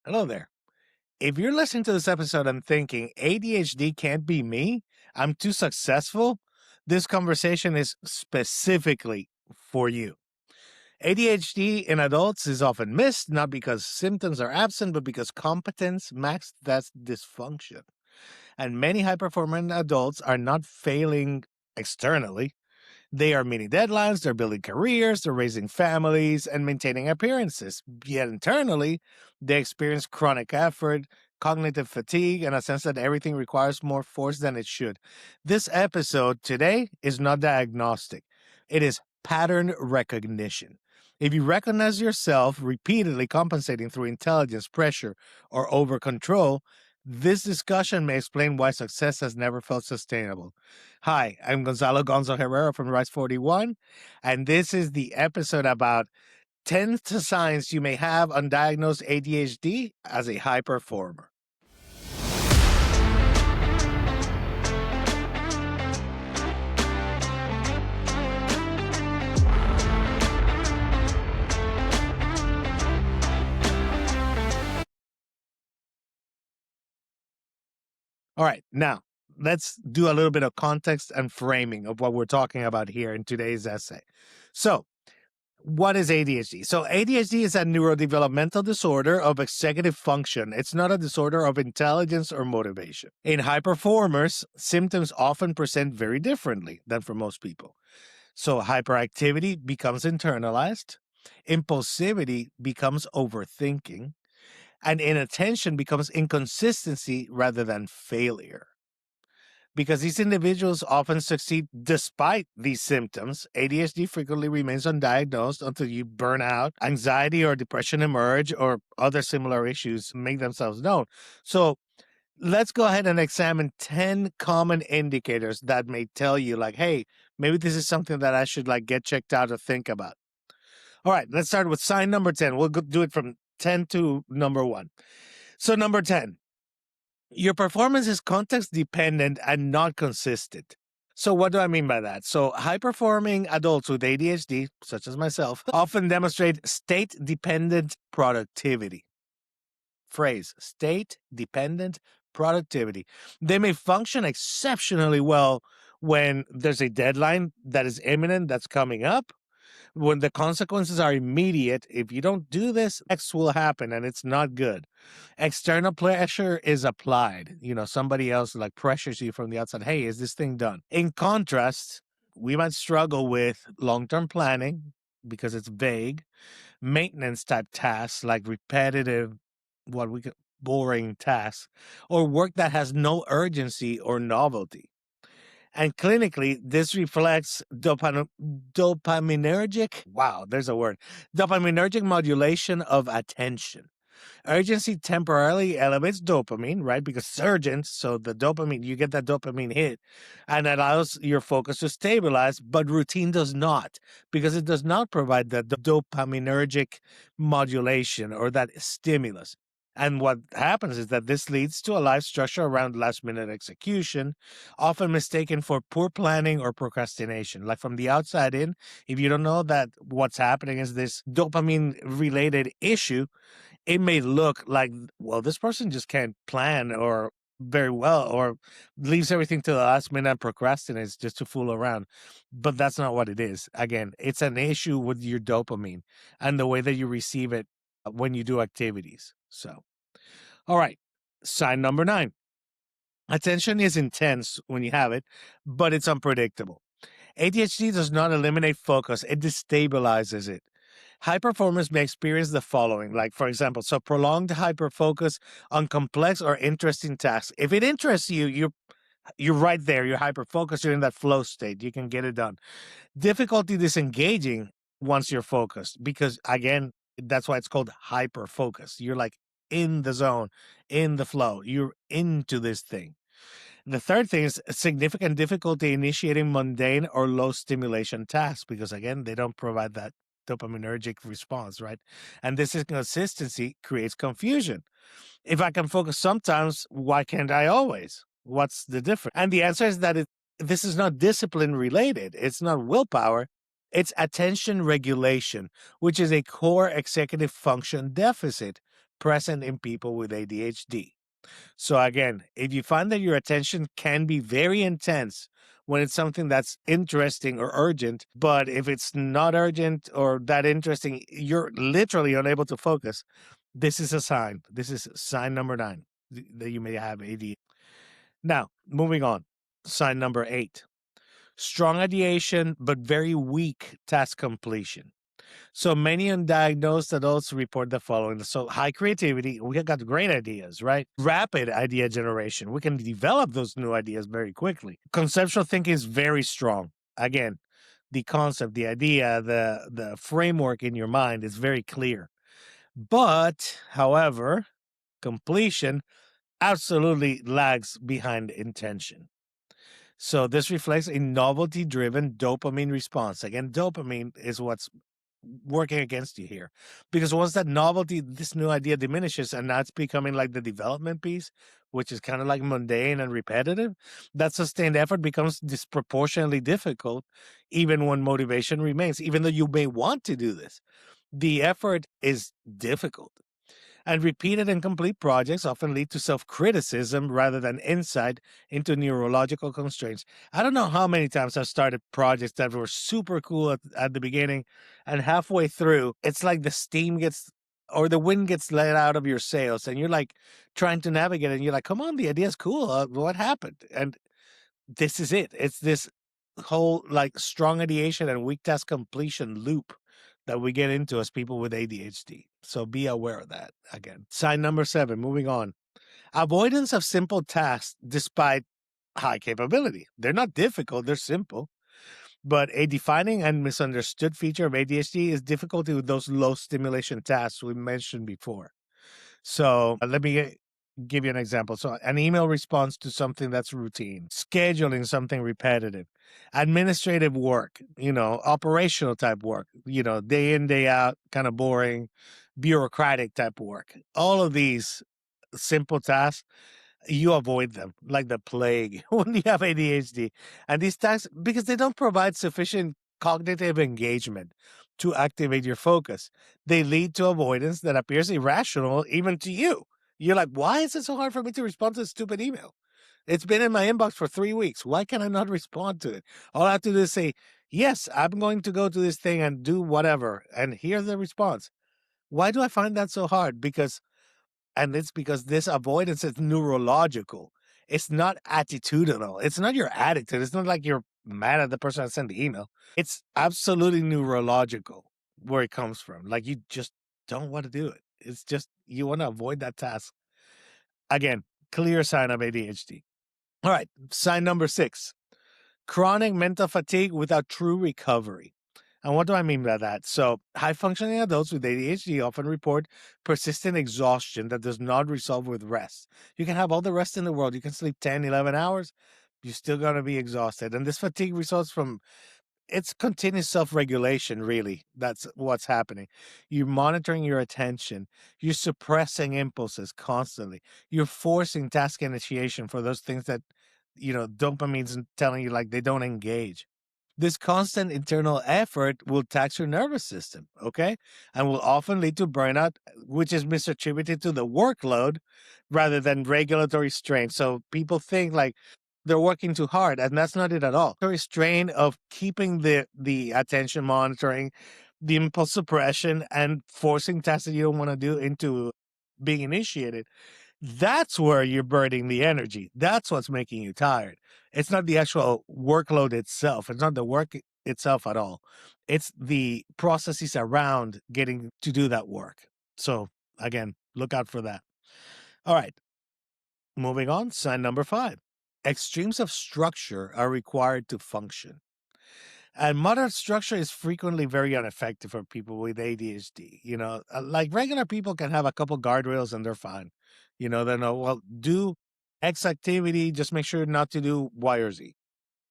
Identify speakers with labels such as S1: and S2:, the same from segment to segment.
S1: Hello there. If you're listening to this episode and thinking ADHD can't be me, I'm too successful, this conversation is specifically for you. ADHD in adults is often missed, not because symptoms are absent, but because competence masks that dysfunction. And many high performing adults are not failing externally. They are meeting deadlines, they're building careers, they're raising families, and maintaining appearances. Yet internally, they experience chronic effort, cognitive fatigue, and a sense that everything requires more force than it should. This episode today is not diagnostic, it is pattern recognition. If you recognize yourself repeatedly compensating through intelligence, pressure, or over control, this discussion may explain why success has never felt sustainable. Hi, I'm Gonzo Herrero from Rise 41, and this is the episode about 10 signs you may have undiagnosed ADHD as a high performer. All right, now let's do a little bit of context and framing of what we're talking about here in today's essay. So, what is ADHD? So ADHD is a neurodevelopmental disorder of executive function. It's not a disorder of intelligence or motivation. In high performers, symptoms often present very differently than for most people. So hyperactivity becomes internalized, impulsivity becomes overthinking, and inattention becomes inconsistency rather than failure. Because these individuals often succeed despite these symptoms, ADHD frequently remains undiagnosed until you burn out, anxiety or depression emerge, or other similar issues make themselves known. So let's go ahead and examine 10 common indicators that may tell you, like, hey, maybe this is something that I should get checked out or think about. All right, let's start with sign number 10. We'll do it from 10 to number 1. So number 10. Your performance is context dependent and not consistent. So, what do I mean by that? So, high performing adults with ADHD, such as myself, often demonstrate state dependent productivity. Phrase state dependent productivity. They may function exceptionally well when there's a deadline that is imminent that's coming up, when the consequences are immediate. If you don't do this, X will happen and it's not good. External pressure is applied. Somebody else pressures you from the outside. Hey, is this thing done? In contrast, we might struggle with long-term planning because it's vague, maintenance type tasks like repetitive, what we could boring tasks, or work that has no urgency or novelty. And clinically, this reflects dopaminergic, wow, there's a word, dopaminergic modulation of attention. Urgency temporarily elevates dopamine, right? Because it's urgent. So the dopamine, you get that dopamine hit and allows your focus to stabilize, but routine does not, because it does not provide that dopaminergic modulation or that stimulus. And what happens is that this leads to a life structure around last minute execution, often mistaken for poor planning or procrastination. Like from the outside in, if you don't know that what's happening is this dopamine related issue, it may look like, well, this person just can't plan or very well, or leaves everything to the last minute and procrastinates just to fool around. But that's not what it is. Again, it's an issue with your dopamine and the way that you receive it when you do activities. So, all right. Sign number 9. Attention is intense when you have it, but it's unpredictable. ADHD does not eliminate focus, it destabilizes it. High performers may experience the following, like, for example, so prolonged hyperfocus on complex or interesting tasks. If it interests you, you're right there. You're hyper-focused. You're in that flow state. You can get it done. Difficulty disengaging once you're focused, because, again, that's why it's called hyper-focus. You're in the zone, in the flow. You're into this thing. The third thing is significant difficulty initiating mundane or low stimulation tasks because, again, they don't provide that dopaminergic response, right? And this inconsistency creates confusion. If I can focus sometimes, why can't I always? What's the difference? And the answer is that this is not discipline related. It's not willpower. It's attention regulation, which is a core executive function deficit present in people with ADHD. So again, if you find that your attention can be very intense when it's something that's interesting or urgent, but if it's not urgent or that interesting, you're literally unable to focus. This is a sign. This is sign number 9 that you may have ADHD. Now, moving on. Sign number 8. Strong ideation, but very weak task completion. So many undiagnosed adults report the following. So high creativity, we have got great ideas, right? Rapid idea generation. We can develop those new ideas very quickly. Conceptual thinking is very strong. Again, the concept, the idea, the framework in your mind is very clear. But, however, completion absolutely lags behind intention. So this reflects a novelty driven dopamine response. Again, dopamine is what's working against you here, because once that novelty, this new idea diminishes and now it's becoming like the development piece, which is kind of like mundane and repetitive, that sustained effort becomes disproportionately difficult even when motivation remains. Even though you may want to do this, the effort is difficult. And repeated incomplete projects often lead to self criticism rather than insight into neurological constraints. I don't know how many times I've started projects that were super cool at the beginning, and halfway through, it's like the steam gets or the wind gets let out of your sails, and you're like trying to navigate it, and you're like, come on, the idea's cool. What happened? And this is it. It's this whole like strong ideation and weak task completion loop that we get into as people with ADHD. So be aware of that again. Sign number 7, moving on. Avoidance of simple tasks despite high capability. They're not difficult, they're simple. But a defining and misunderstood feature of ADHD is difficulty with those low stimulation tasks we mentioned before. So let me give you an example. So an email response to something that's routine, scheduling something repetitive, administrative work, operational type work, day in, day out, kind of boring, bureaucratic type work. All of these simple tasks, you avoid them like the plague when you have ADHD. And these tasks, because they don't provide sufficient cognitive engagement to activate your focus, they lead to avoidance that appears irrational even to you. You're like, why is it so hard for me to respond to a stupid email? It's been in my inbox for 3 weeks. Why can I not respond to it? All I have to do is say, yes, I'm going to go to this thing and do whatever. And here's the response. Why do I find that so hard? And it's because this avoidance is neurological. It's not attitudinal. It's not your attitude. It's not like you're mad at the person that sent the email. It's absolutely neurological where it comes from. Like you just don't want to do it. It's just you want to avoid that task. Again, clear sign of ADHD. All right, sign number 6. Chronic mental fatigue without true recovery. And what do I mean by that? So, high functioning adults with ADHD often report persistent exhaustion that does not resolve with rest. You can have all the rest in the world. You can sleep 10, 11 hours. You're still going to be exhausted. And this fatigue results from it's continuous self-regulation, really. That's what's happening. You're monitoring your attention. You're suppressing impulses constantly. You're forcing task initiation for those things that, dopamine's telling you like they don't engage. This constant internal effort will tax your nervous system, okay? And will often lead to burnout, which is misattributed to the workload rather than regulatory strain. So people think like they're working too hard, and that's not it at all. Very strain of keeping the attention monitoring, the impulse suppression, and forcing tasks that you don't want to do into being initiated. That's where you're burning the energy. That's what's making you tired. It's not the actual workload itself. It's not the work itself at all. It's the processes around getting to do that work. So again, look out for that. All right. Moving on, sign number 5. Extremes of structure are required to function. And moderate structure is frequently very ineffective for people with ADHD. Like regular people can have a couple guardrails and they're fine. They know, well, do X activity, just make sure not to do Y or Z.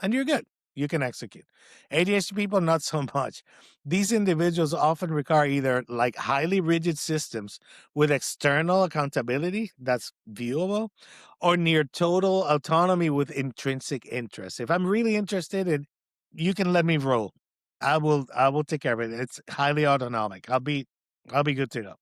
S1: And you're good. You can execute. ADHD people, not so much. These individuals often require either like highly rigid systems with external accountability that's viewable, or near total autonomy with intrinsic interest. If I'm really interested in, you can let me roll. I will take care of it. It's highly autonomic. I'll be good to go.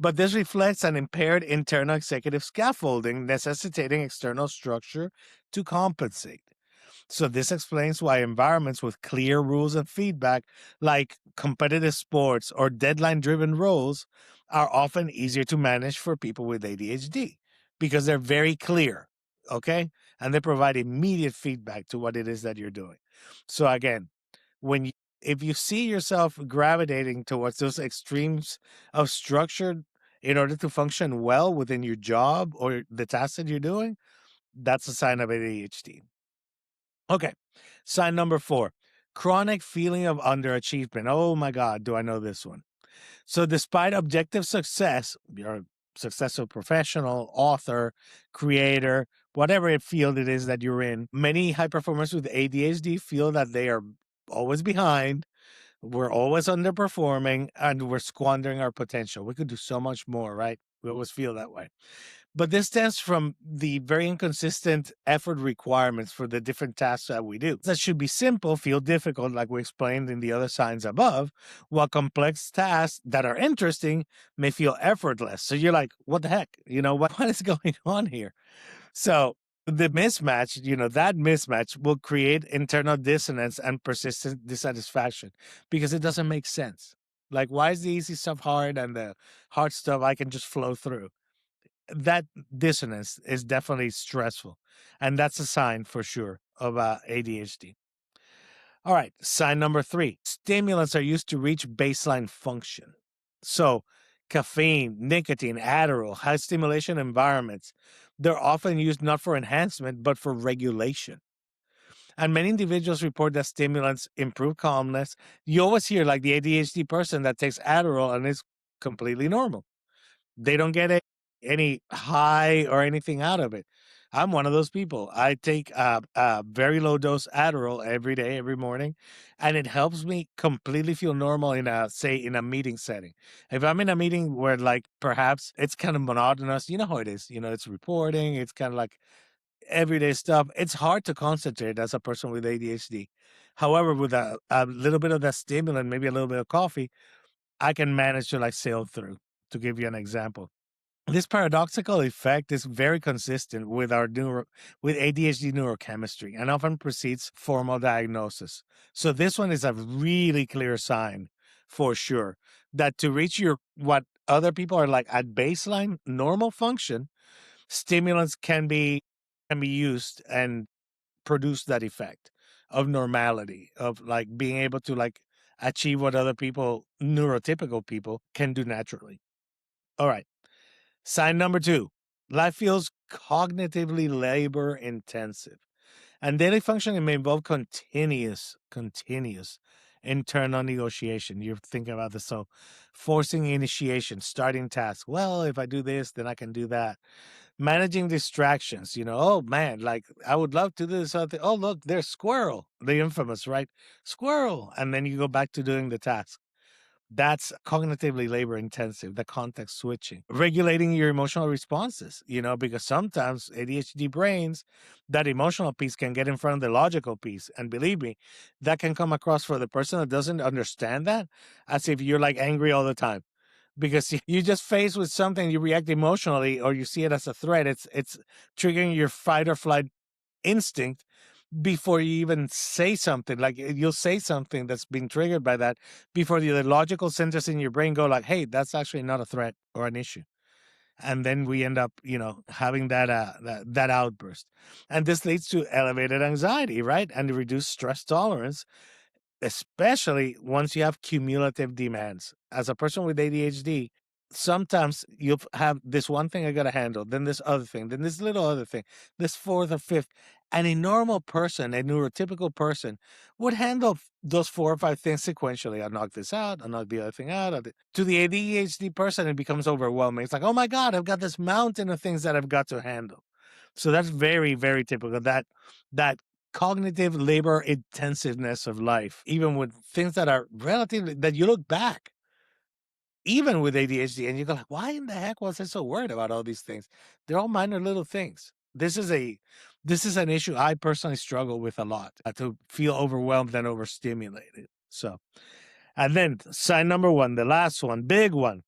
S1: But this reflects an impaired internal executive scaffolding, necessitating external structure to compensate. So this explains why environments with clear rules and feedback, like competitive sports or deadline-driven roles, are often easier to manage for people with ADHD because they're very clear, okay? And they provide immediate feedback to what it is that you're doing. So again, when you, if you see yourself gravitating towards those extremes of structure in order to function well within your job or the task that you're doing, that's a sign of ADHD. Okay. Sign number 4, chronic feeling of underachievement. Oh my God, do I know this one? So, despite objective success, you're a successful professional, author, creator, whatever field it is that you're in, many high performers with ADHD feel that they are always behind, we're always underperforming, and we're squandering our potential. We could do so much more, right? We always feel that way. But this stems from the very inconsistent effort requirements for the different tasks that we do. That should be simple, feel difficult, like we explained in the other signs above, while complex tasks that are interesting may feel effortless. So you're like, what the heck? What is going on here? So the mismatch, that mismatch will create internal dissonance and persistent dissatisfaction because it doesn't make sense. Like, why is the easy stuff hard and the hard stuff I can just flow through? That dissonance is definitely stressful, and that's a sign for sure of ADHD. All right, sign number 3, stimulants are used to reach baseline function. So caffeine, nicotine, Adderall, high stimulation environments, they're often used not for enhancement but for regulation. And many individuals report that stimulants improve calmness. You always hear like the ADHD person that takes Adderall and is completely normal. They don't get any high or anything out of it. I'm one of those people. I take a very low dose Adderall every day, every morning, and it helps me completely feel normal in a meeting setting. If I'm in a meeting where like perhaps it's kind of monotonous, you know how it is. It's reporting. It's kind of like everyday stuff. It's hard to concentrate as a person with ADHD. However, with a little bit of that stimulant, maybe a little bit of coffee, I can manage to like sail through. To give you an example, this paradoxical effect is very consistent with with ADHD neurochemistry and often precedes formal diagnosis. So this one is a really clear sign for sure that to reach your what other people are like at baseline normal function, stimulants can be used and produce that effect of normality, of like being able to like achieve what other people, neurotypical people, can do naturally. All right. Sign number 2, life feels cognitively labor intensive. And daily functioning may involve continuous internal negotiation. You're thinking about this. So forcing initiation, starting tasks. Well, if I do this, then I can do that. Managing distractions, oh man, like I would love to do this other thing. Oh, look, there's squirrel, the infamous, right? Squirrel. And then you go back to doing the task. That's cognitively labor intensive, the context switching, regulating your emotional responses, because sometimes ADHD brains, that emotional piece can get in front of the logical piece. And believe me, that can come across for the person that doesn't understand that as if you're like angry all the time. Because you just faced with something, you react emotionally, or you see it as a threat. It's triggering your fight or flight instinct before you even say something. Like you'll say something that's been triggered by that before the logical centers in your brain go like, hey, that's actually not a threat or an issue. And then we end up, having that outburst. And this leads to elevated anxiety, right? And reduced stress tolerance, especially once you have cumulative demands. As a person with ADHD, sometimes you'll have this one thing I got to handle, then this other thing, then this little other thing, this fourth or fifth. And a normal person, a neurotypical person, would handle those 4 or 5 things sequentially. I'll knock this out, I'll knock the other thing out. To the ADHD person, it becomes overwhelming. It's like, oh my God, I've got this mountain of things that I've got to handle. So that's very, very typical. That cognitive labor intensiveness of life, even with things that are relatively that you look back, even with ADHD, and you go like, why in the heck was I so worried about all these things? They're all minor little things. This is an issue I personally struggle with a lot, to feel overwhelmed and overstimulated. So, and then sign number 1, the last one, big one,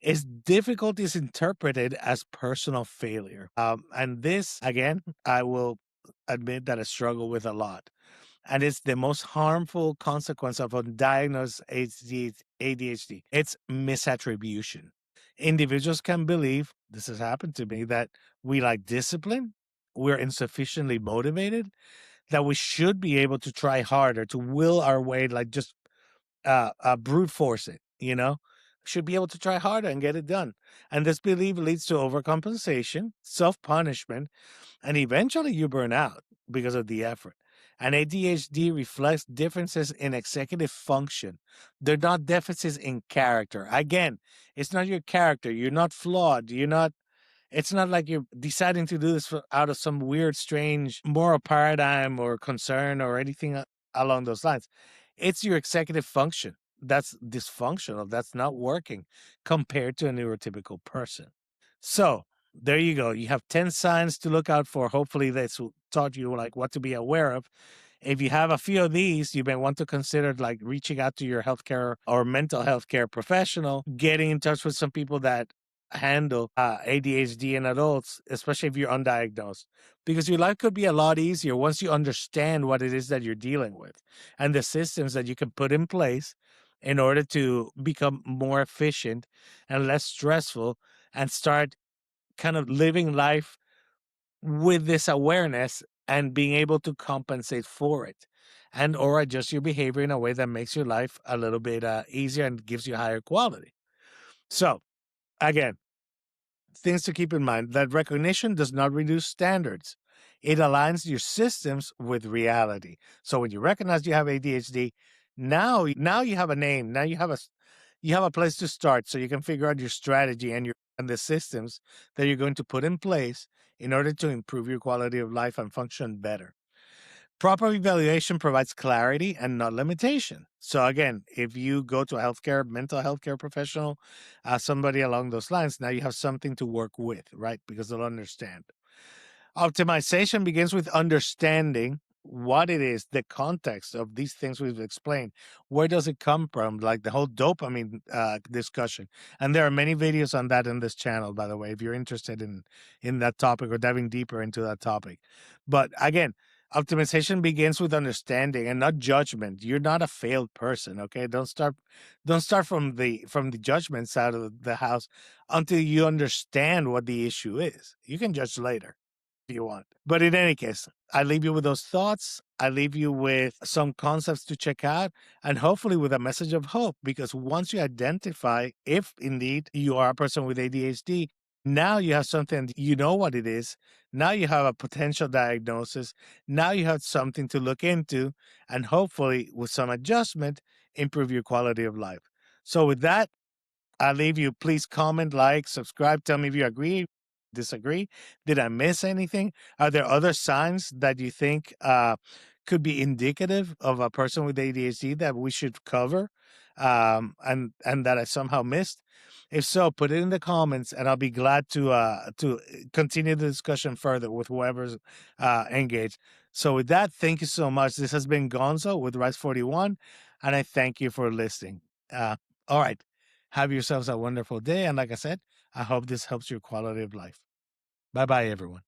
S1: is difficulty is interpreted as personal failure. And this, again, I will admit that I struggle with a lot. And it's the most harmful consequence of undiagnosed ADHD. It's misattribution. Individuals can believe, this has happened to me, that we lack discipline, we're insufficiently motivated, that we should be able to try harder, to will our way, like just brute force it, should be able to try harder and get it done. And this belief leads to overcompensation, self punishment, and eventually you burn out because of the effort. And ADHD reflects differences in executive function. They're not deficits in character. Again, it's not your character. You're not flawed. It's not like you're deciding to do this out of some weird, strange moral paradigm or concern or anything along those lines. It's your executive function that's dysfunctional, that's not working compared to a neurotypical person. So there you go. You have 10 signs to look out for. Hopefully, this will taught you like what to be aware of. If you have a few of these, you may want to consider like reaching out to your healthcare or mental health care professional, getting in touch with some people that handle ADHD in adults, especially if you're undiagnosed, because your life could be a lot easier once you understand what it is that you're dealing with and the systems that you can put in place in order to become more efficient and less stressful and start kind of living life with this awareness and being able to compensate for it and or adjust your behavior in a way that makes your life a little bit easier and gives you higher quality. So again, things to keep in mind: that recognition does not reduce standards. It aligns your systems with reality. So when you recognize you have ADHD, now you have a name. Now you have a place to start, so you can figure out your strategy and the systems that you're going to put in place in order to improve your quality of life and function better. Proper evaluation provides clarity and not limitation. So again, if you go to a mental health care professional, somebody along those lines, now you have something to work with, right? Because they'll understand. Optimization begins with understanding what it is, the context of these things we've explained. Where does it come from? Like the whole dopamine discussion. And there are many videos on that in this channel, by the way, if you're interested in that topic or diving deeper into that topic. But again, optimization begins with understanding and not judgment. You're not a failed person, okay? Don't start from the judgment side of the house until you understand what the issue is. You can judge later if you want. But in any case, I leave you with those thoughts. I leave you with some concepts to check out and hopefully with a message of hope, because once you identify if indeed you are a person with ADHD, now you have something, you know what it is. Now you have a potential diagnosis. Now you have something to look into and hopefully with some adjustment, improve your quality of life. So with that, I leave you. Please comment, like, subscribe. Tell me if you agree, disagree. Did I miss anything? Are there other signs that you think could be indicative of a person with ADHD that we should cover, and that I somehow missed? If so, put it in the comments, and I'll be glad to continue the discussion further with whoever's engaged. So, with that, thank you so much. This has been Gonzo with Rise 41, and I thank you for listening. All right. Have yourselves a wonderful day. And like I said, I hope this helps your quality of life. Bye bye, everyone.